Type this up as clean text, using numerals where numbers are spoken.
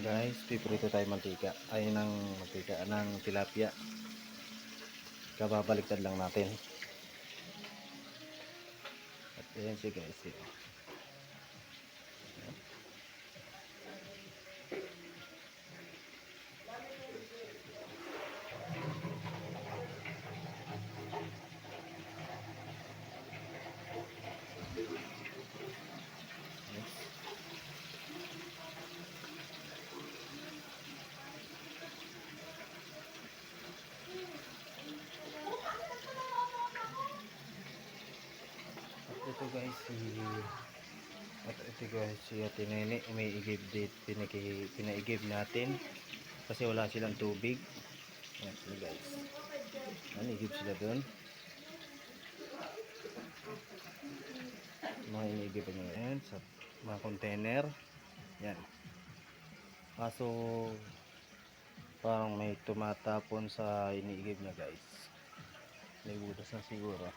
Guys, piprito tayo mantika. Ay ng mantika ng tilapia. Kababaliktad lang natin. At ayan siya guys. Ito guys si Ate Nene may igib dito, pinaigib natin kasi wala silang tubig. Ayan sila guys, nanigib sila dun, mga iniigib nyo yan sa mga container. Yan, kaso parang may tumatapon sa iniigib niya guys, may butas na siguro.